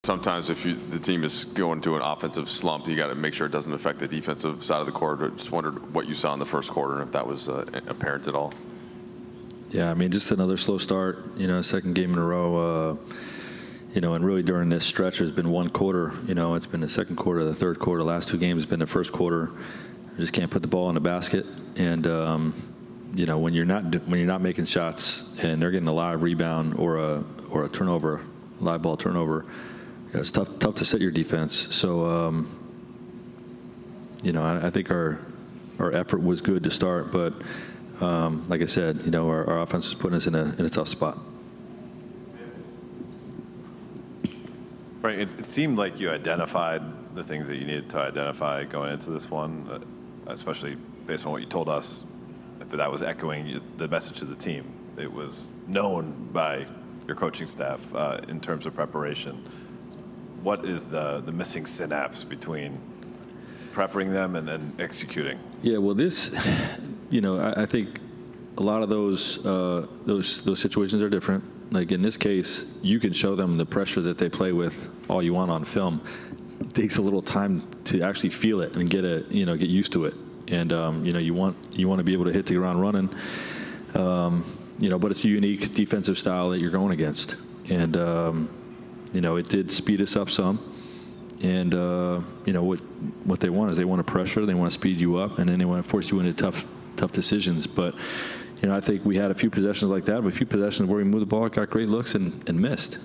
Sometimes if the team is going to an offensive slump, you got to make sure it doesn't affect the defensive side of the court. I just wondered what you saw in the first quarter and if that was apparent at all. Yeah, I mean, just another slow start, second game in a row. And really during this stretch, there's been one quarter. It's been the second quarter, the third quarter. The last two games have been the first quarter. I just can't put the ball in the basket. And, when you're not making shots and they're getting a live rebound or a turnover, live ball turnover, it's tough to set your defense. So, I think our effort was good to start, but like I said, our offense is putting us in a tough spot. Right. It seemed like you identified the things that you needed to identify going into this one, especially based on what you told us. If that was echoing the message to the team, it was known by your coaching staff in terms of preparation. What is the missing synapse between prepping them and then executing? Yeah, well, this, I think a lot of those situations are different. Like in this case, you can show them the pressure that they play with all you want on film. It takes a little time to actually feel it and get used to it. And you want to be able to hit the ground running. But it's a unique defensive style that you're going against. And it did speed us up some. And what they want is they want to pressure, they want to speed you up, and then they want to force you into tough decisions. But I think we had a few possessions like that, but a few possessions where we moved the ball, got great looks, and missed.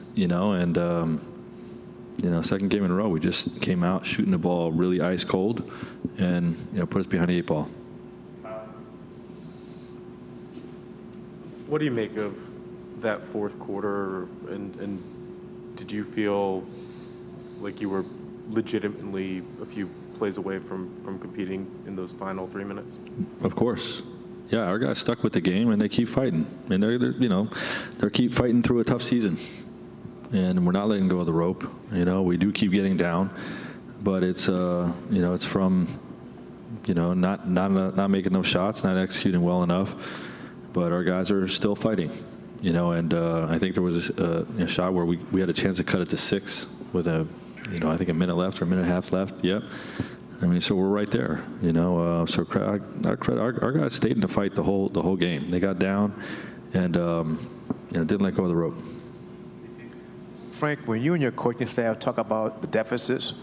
Second game in a row, we just came out shooting the ball really ice cold, and put us behind the 8 ball. What do you make of that fourth quarter? And did you feel like you were legitimately a few plays away from competing in those final 3 minutes? Of course. Yeah, our guys stuck with the game, and they keep fighting. And they keep fighting through a tough season. And we're not letting go of the rope. We do keep getting down, but it's it's from not making enough shots, not executing well enough. But our guys are still fighting. And I think there was a shot where we had a chance to cut it to 6 with I think a minute left or a minute and a half left. Yep. I mean, so we're right there. So our guys stayed in the fight the whole game. They got down and didn't let go of the rope. Frank, when you and your coaching staff talk about the deficits,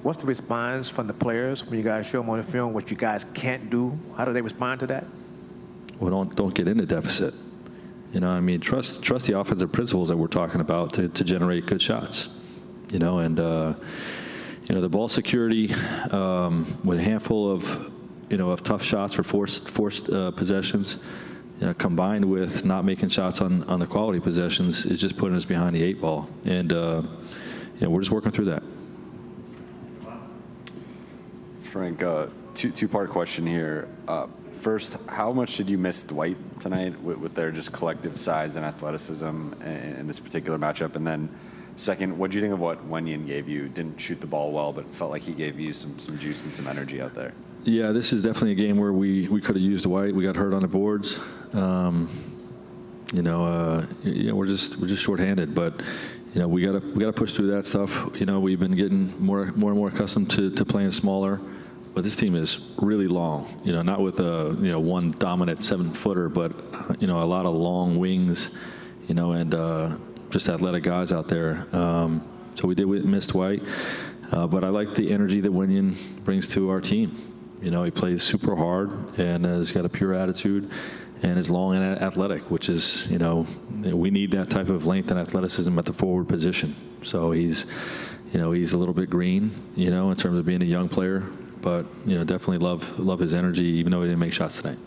what's the response from the players when you guys show them on the film what you guys can't do? How do they respond to that? Well, don't get in the deficit. Trust the offensive principles that we're talking about to generate good shots. The ball security with a handful of tough shots or forced possessions, combined with not making shots on the quality possessions, is just putting us behind the 8 ball. And we're just working through that. Frank, two-part question here. First, how much did you miss Dwight tonight with their just collective size and athleticism in this particular matchup? And then second, what do you think of what Wenyen gave you? Didn't shoot the ball well, but felt like he gave you some juice and some energy out there. Yeah, this is definitely a game where we could have used Dwight. We got hurt on the boards. We're just shorthanded, but we gotta push through that stuff. We've been getting more and more accustomed to playing smaller. But this team is really long, not with one dominant 7-footer, but, a lot of long wings, and just athletic guys out there. So we did miss Dwight, but I like the energy that Wenyen brings to our team. He plays super hard and has got a pure attitude and is long and athletic, which is, we need that type of length and athleticism at the forward position. So he's a little bit green, in terms of being a young player. But, definitely love his energy, even though he didn't make shots tonight.